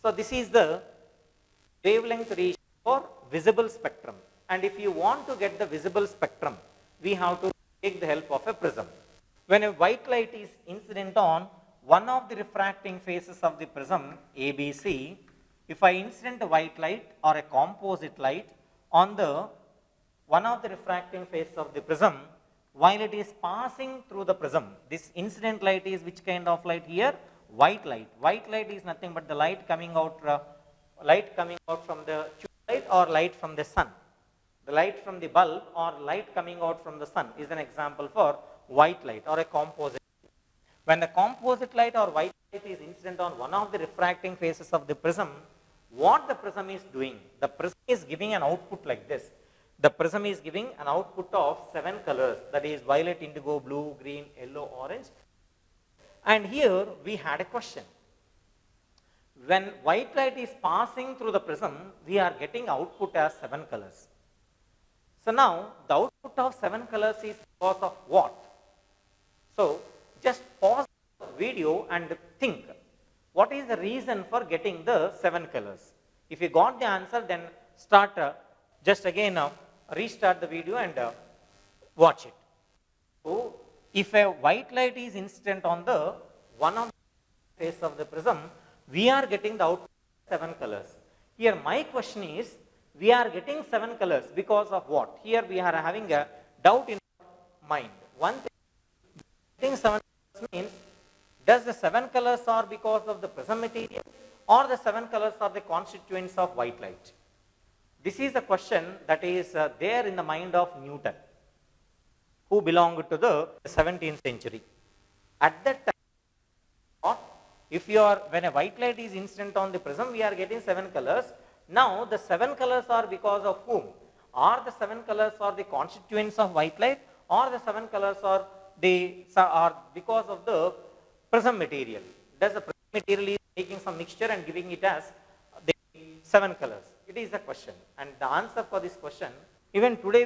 So this is the wavelength region for visible spectrum. And if you want to get the visible spectrum, we have to take the help of a prism. When a white light is incident on one of the refracting faces of the prism ABC, if I incident a white light or a composite light on the one of the refracting faces of the prism, while it is passing through the prism, this incident light is which kind of light here? White light. White light is nothing but the light coming out from the tube light or light from the sun. The light from the bulb or light coming out from the sun is an example for white light or a composite. When the composite light or white light is incident on one of the refracting faces of the prism, what the prism is doing? The prism is giving an output like this. The prism is giving an output of 7 colors, that is violet, indigo, blue, green, yellow, orange. And here we had a question. When white light is passing through the prism, we are getting output as 7 colors. So now the output of 7 colors is because of what? So just pause the video and think, what is the reason for getting the 7 colors? If you got the answer, then start just again restart the video and watch it. So if a white light is incident on the one of the face of the prism, we are getting the output 7 colors. Here my question is, we are getting 7 colors because of what? Here we are having a doubt in mind. One thing, getting 7 colors means, does the 7 colors are because of the prism material or the 7 colors are the constituents of white light? This is a question that is there in the mind of Newton, who belonged to the 17th century. At that time, if you are, when a white light is incident on the prism, we are getting 7 colors. Now the 7 colors are because of whom? Are the 7 colors are the constituents of white light, or the 7 colors are because of the prism material? Does the prism material is making some mixture and giving it as the 7 colors? It is a question, and the answer for this question, even today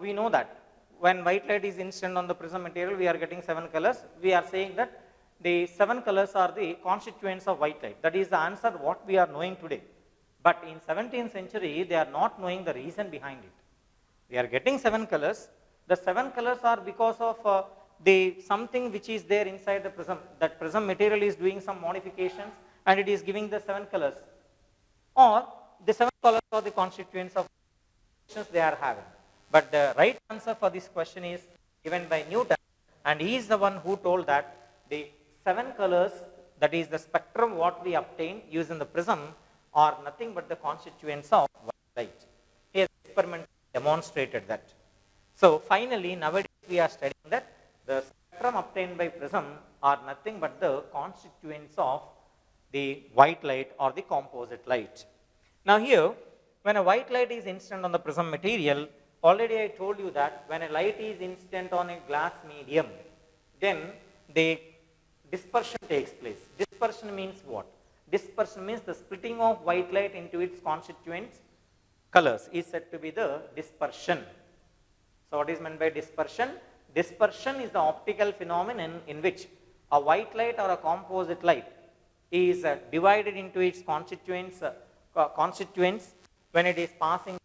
we know that when white light is incident on the prism material, we are getting 7 colors. We are saying that the 7 colors are the constituents of white light. That is the answer what we are knowing today. But in 17th century, they are not knowing the reason behind it. We are getting 7 colors. The 7 colors are because of the something which is there inside the prism. That prism material is doing some modifications and it is giving the 7 colors. Or the 7 colors are the constituents of they are having. But the right answer for this question is given by Newton, and he is the one who told that the 7 colors, that is the spectrum what we obtained using the prism, are nothing but the constituents of white light. His experiment demonstrated that. So finally, nowadays we are studying that the spectrum obtained by prism are nothing but the constituents of the white light or the composite light. Now here, when a white light is incident on the prism material, already I told you that when a light is incident on a glass medium, then the dispersion takes place. Dispersion means what? Dispersion means the splitting of white light into its constituents colors is said to be the dispersion. So what is meant by dispersion? Dispersion is the optical phenomenon in which a white light or a composite light is divided into its constituents when it is passing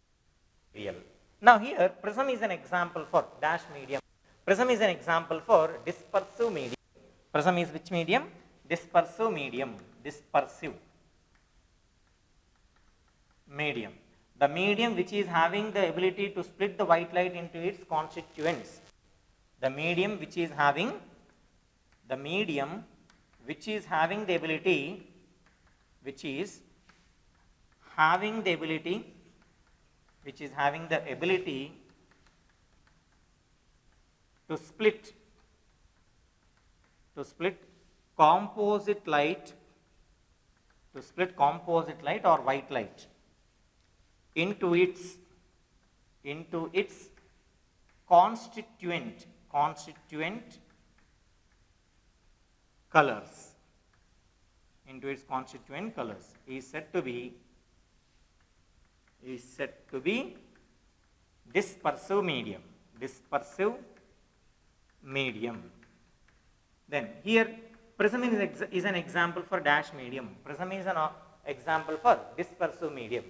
material. Now here, prism is an example for dash medium. Prism is an example for dispersive medium. Prism is which medium? Dispersive medium. Dispersive medium. The medium which is having the ability to split the white light into its constituents. The medium which is having the ability, to split composite light or white light into its constituent colors, is said to be dispersive medium. Then here, prism is an example for dash medium. Prism is an example for dispersive medium.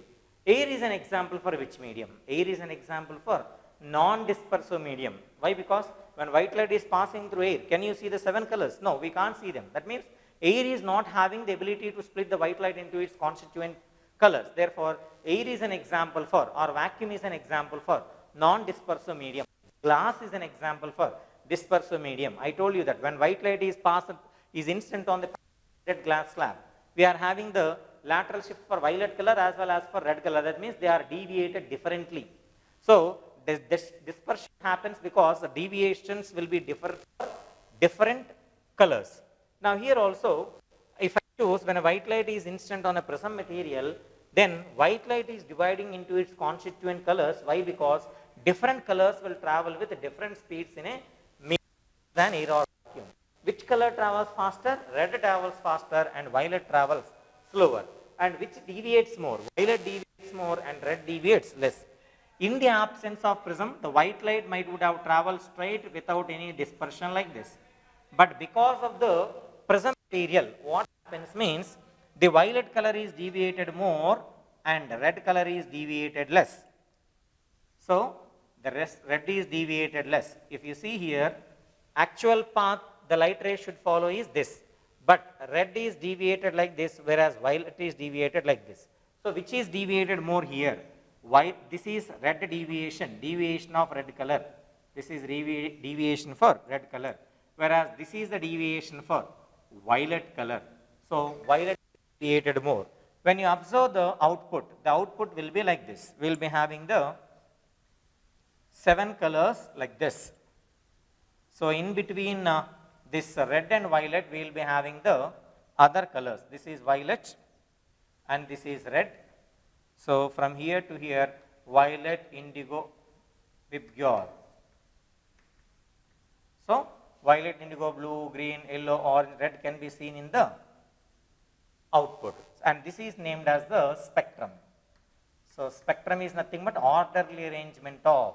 Air is an example for which medium? Air is an example for non-dispersive medium. Why? Because when white light is passing through air, can you see the 7 colors? No, we can't see them. That means air is not having the ability to split the white light into its constituent colors. Therefore, air is an example for, or vacuum is an example for non-dispersive medium. Glass is an example for dispersive medium. I told you that when white light is incident on the glass slab, we are having the lateral shift for violet color as well as for red color. That means they are deviated differently. So this dispersion happens because the deviations will be different for different colors. Now here also, if I choose when a white light is incident on a prism material, then white light is dividing into its constituent colors. Why? Because different colors will travel with different speeds in a medium than air or vacuum. Which color travels faster? Red travels faster and violet travels slower. And which deviates more? Violet deviates more and red deviates less. In the absence of prism, the white light might would have traveled straight without any dispersion like this. But because of the prism material, what happens means the violet color is deviated more and red color is deviated less. So the red is deviated less. If you see here, actual path the light ray should follow is this, but red is deviated like this, whereas violet is deviated like this. So which is deviated more here? Why this is red deviation of red color. This is deviation for red color, whereas this is the deviation for violet color. So violet is deviated more. When you observe the output will be like this. We will be having the 7 colors like this. So in between this red and violet, we will be having the other colors. This is violet and this is red. So from here to here, violet, indigo, vibgyor. So violet, indigo, blue, green, yellow, orange, red can be seen in the output. And this is named as the spectrum. So spectrum is nothing but orderly arrangement of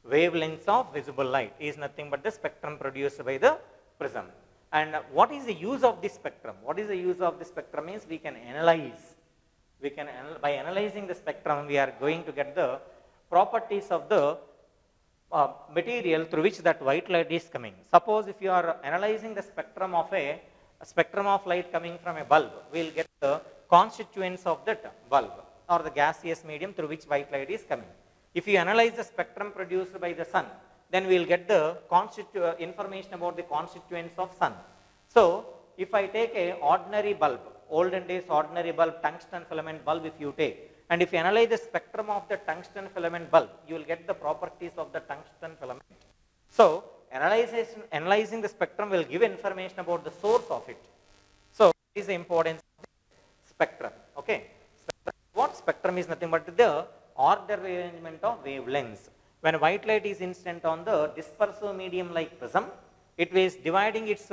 wavelengths of visible light, is nothing but the spectrum produced by the prism. And what is the use of this spectrum? What is the use of this spectrum means we can analyze. By analyzing the spectrum, we are going to get the properties of the material through which that white light is coming. Suppose if you are analyzing the spectrum of a spectrum of light coming from a bulb, we will get the constituents of that bulb or the gaseous medium through which white light is coming. If you analyze the spectrum produced by the sun, then we will get the information about the constituents of sun. So if I take a ordinary bulb, olden days ordinary bulb, tungsten filament bulb if you take, and if you analyze the spectrum of the tungsten filament bulb, you will get the properties of the tungsten filament. So analyzing the spectrum will give information about the source of it. So what is the importance of the spectrum? Okay. What spectrum is nothing but the order arrangement of wavelengths. When white light is incident on the dispersive medium like prism, it is dividing its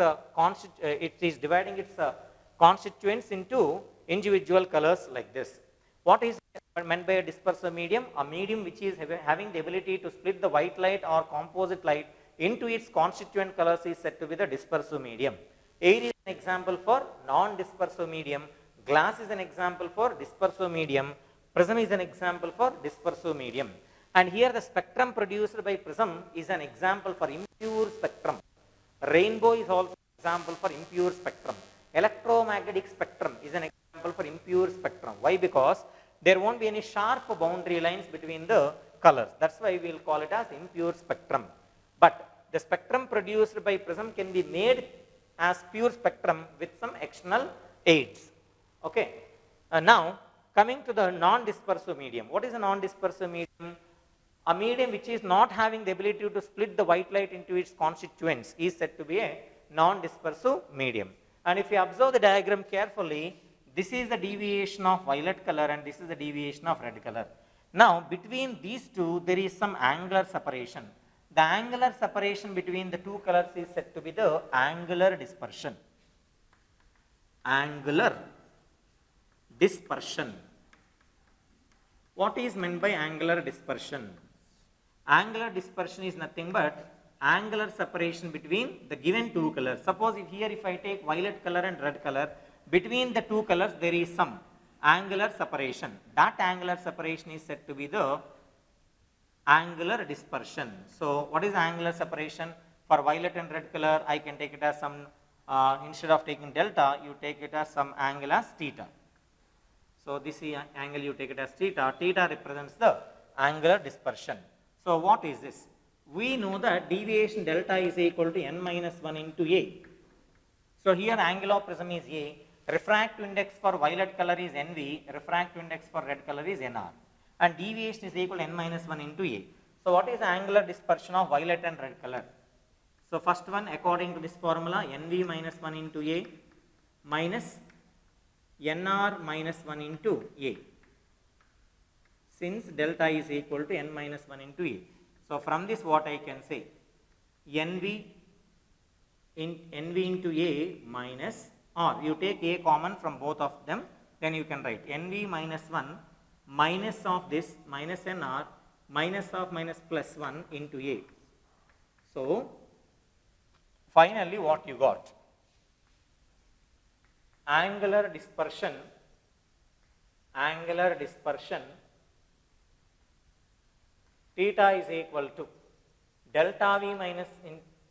constituents into individual colors like this. What is meant by a dispersive medium? A medium which is having the ability to split the white light or composite light into its constituent colors is said to be the dispersive medium. Air is an example for non-dispersive medium. Glass is an example for dispersive medium. Prism is an example for dispersive medium. And here the spectrum produced by prism is an example for impure spectrum. Rainbow is also an example for impure spectrum. Electromagnetic spectrum is an example for impure spectrum. Why? Because there won't be any sharp boundary lines between the colors. That's why we will call it as impure spectrum. But the spectrum produced by prism can be made as pure spectrum with some external aids. Okay. Now coming to the non-dispersive medium. What is a non-dispersive medium? A medium which is not having the ability to split the white light into its constituents is said to be a non-dispersive medium. And if you observe the diagram carefully, this is the deviation of violet color and this is the deviation of red color. Now between these two there is some angular separation. The angular separation between the two colors is said to be the angular dispersion. Angular dispersion. What is meant by angular dispersion? Angular dispersion is nothing but angular separation between the given two colors. Suppose if I take violet color and red color, between the two colors there is some angular separation. That angular separation is said to be the angular dispersion. So what is angular separation? For violet and red color, I can take it as some, instead of taking delta, you take it as some angle as theta. So this angle you take it as theta. Theta represents the angular dispersion. So what is this? We know that deviation delta is equal to n minus 1 into A. So here angle of prism is A. Refractive index for violet color is NV. Refractive index for red color is NR. And deviation is equal to n minus 1 into A. So what is the angular dispersion of violet and red color? So first one, according to this formula, NV minus 1 into A minus NR minus 1 into A, since delta is equal to n minus 1 into A. So from this what I can say, NV into A minus, or you take A common from both of them, then you can write NV minus 1 minus of this minus NR minus of minus plus 1 into A. So, finally what you got? Angular dispersion theta is equal to delta V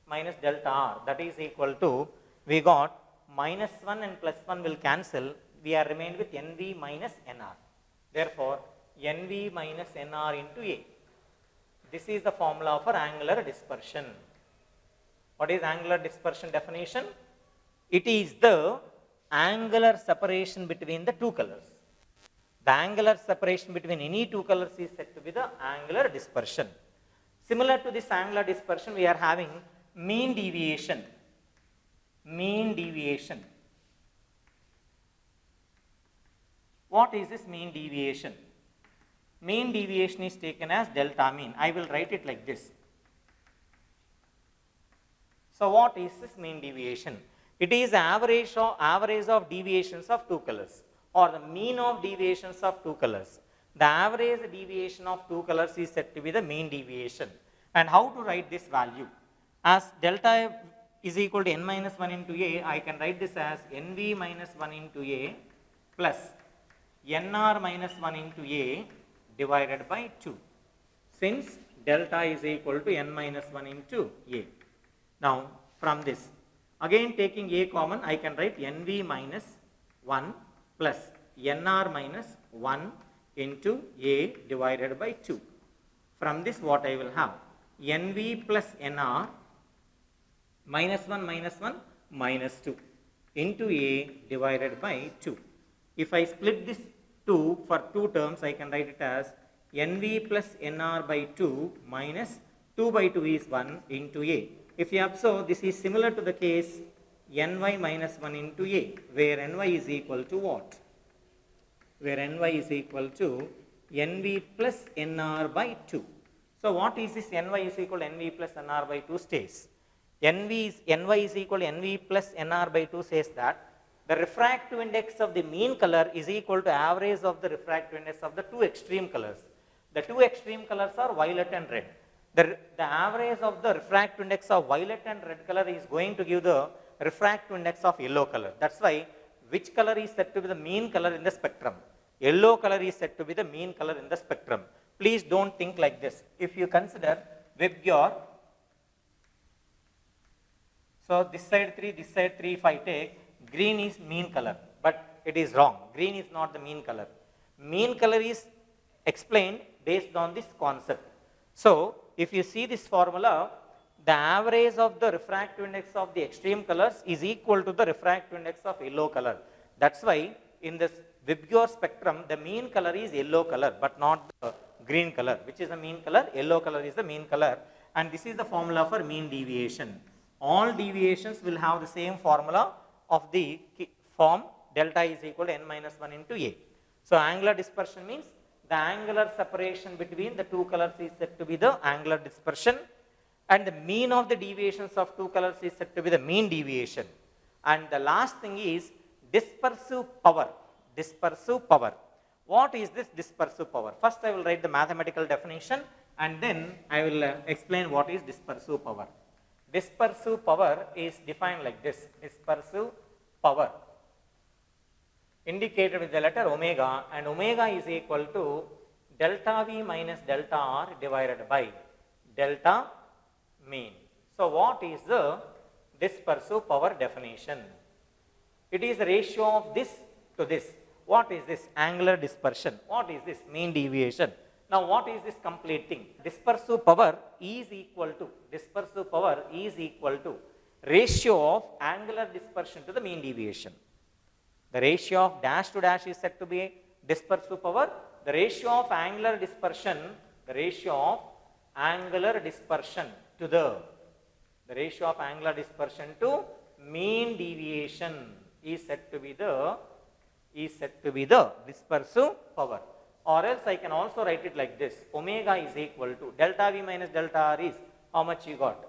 minus delta R, that is equal to, we got minus 1 and plus 1 will cancel, we are remained with NV minus NR. Therefore, NV minus NR into A. This is the formula for angular dispersion. What is angular dispersion definition? It is the angular separation between the two colors. The angular separation between any two colors is said to be the angular dispersion. Similar to this angular dispersion, we are having mean deviation. Mean deviation. What is this mean deviation? Mean deviation is taken as delta mean. I will write it like this. So what is this mean deviation? It is average of deviations of two colors, or the mean of deviations of two colors. The average deviation of two colors is said to be the mean deviation. And how to write this value? As delta is equal to n minus 1 into A, I can write this as NV minus 1 into A plus NR minus 1 into A divided by 2, since delta is equal to n minus 1 into A. Now, from this, again taking A common, I can write NV minus 1 plus NR minus 1 into A divided by 2. From this, what I will have? NV plus NR minus 1 minus 2 into A divided by 2. If I split this 2 for two terms, I can write it as NV plus NR by 2 minus 2 by 2 is 1 into A. If you observe, this is similar to the case NY minus 1 into A, where NY is equal to what? Where NY is equal to NV plus NR by 2. So what is this NY is equal to NV plus NR by 2 stays? NY is equal to NV plus NR by 2 says that the refractive index of the mean color is equal to average of the refractive index of the two extreme colors. The two extreme colors are violet and red. The average of the refractive index of violet and red color is going to give the refractive index of yellow color. That's why which color is said to be the mean color in the spectrum? Yellow color is said to be the mean color in the spectrum. Please don't think like this. If you consider WebGyor, so this side 3, if I take, green is mean color, but it is wrong. Green is not the mean color. Mean color is explained based on this concept. So, if you see this formula, the average of the refractive index of the extreme colors is equal to the refractive index of yellow color. That's why in this WebGyor spectrum, the mean color is yellow color, but not the green color. Which is the mean color? Yellow color is the mean color. And this is the formula for mean deviation. All deviations will have the same formula of the form delta is equal to n minus 1 into A. So, angular dispersion means the angular separation between the two colors is said to be the angular dispersion, and the mean of the deviations of two colors is said to be the mean deviation. And the last thing is dispersive power. Dispersive power. What is this dispersive power? First I will write the mathematical definition and then I will explain what is dispersive power. Dispersive power is defined like this. Dispersive power indicated with the letter omega, and omega is equal to delta V minus delta R divided by delta mean. So, what is the dispersive power definition? It is the ratio of this to this. What is this? Angular dispersion. What is this? Mean deviation. Now, what is this complete thing? Dispersive power is equal to ratio of angular dispersion to the mean deviation. The ratio of dash to dash is said to be dispersive power. The ratio of angular dispersion, to mean deviation is said to be the dispersive power. Or else I can also write it like this. Omega is equal to delta V minus delta R is how much you got?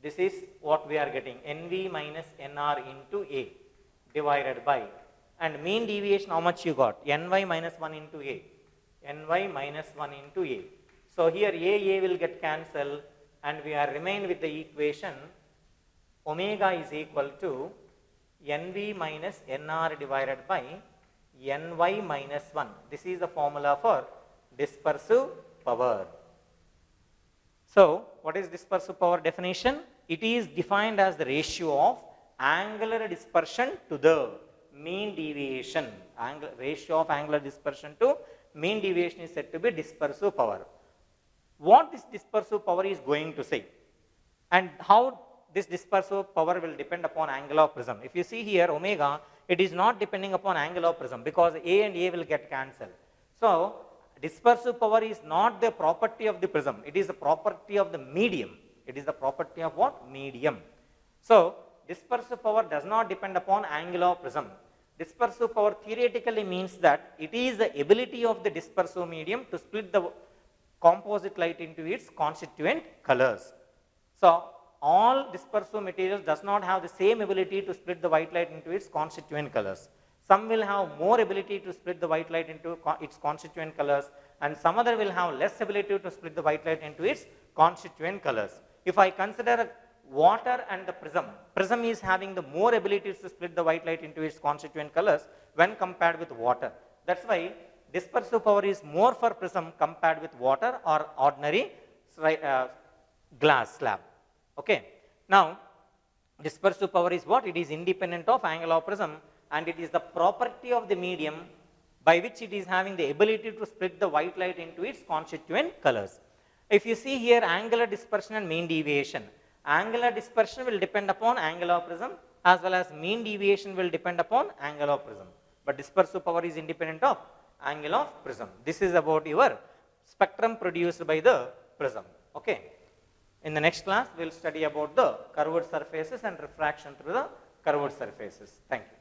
This is what we are getting, NV minus NR into A divided by, and mean deviation how much you got? NY minus 1 into A. NY minus 1 into A. So here A will get cancelled and we are remain with the equation omega is equal to NV minus NR divided by NY minus 1. This is the formula for dispersive power. So what is dispersive power definition? It is defined as the ratio of angular dispersion to the mean deviation. Ratio of angular dispersion to mean deviation is said to be dispersive power. What this dispersive power is going to say and how this dispersive power will depend upon angle of prism. If you see here omega, it is not depending upon angle of prism because A and A will get cancelled. So dispersive power is not the property of the prism, it is the property of the medium. It is the property of what? Medium. So dispersive power does not depend upon angle of prism. Dispersive power theoretically means that it is the ability of the dispersive medium to split the composite light into its constituent colors. So all dispersive materials does not have the same ability to split the white light into its constituent colors. Some will have more ability to split the white light into its constituent colors and some other will have less ability to split the white light into its constituent colors. If I consider water and the prism is having the more abilities to split the white light into its constituent colors when compared with water. That's why dispersive power is more for prism compared with water or ordinary glass slab. Okay. Now dispersive power is what? It is independent of angle of prism and it is the property of the medium by which it is having the ability to split the white light into its constituent colors. If you see here angular dispersion and mean deviation, angular dispersion will depend upon angle of prism as well as mean deviation will depend upon angle of prism. But dispersive power is independent of angle of prism. This is about your spectrum produced by the prism. Okay. In the next class, we will study about the curved surfaces and refraction through the curved surfaces. Thank you.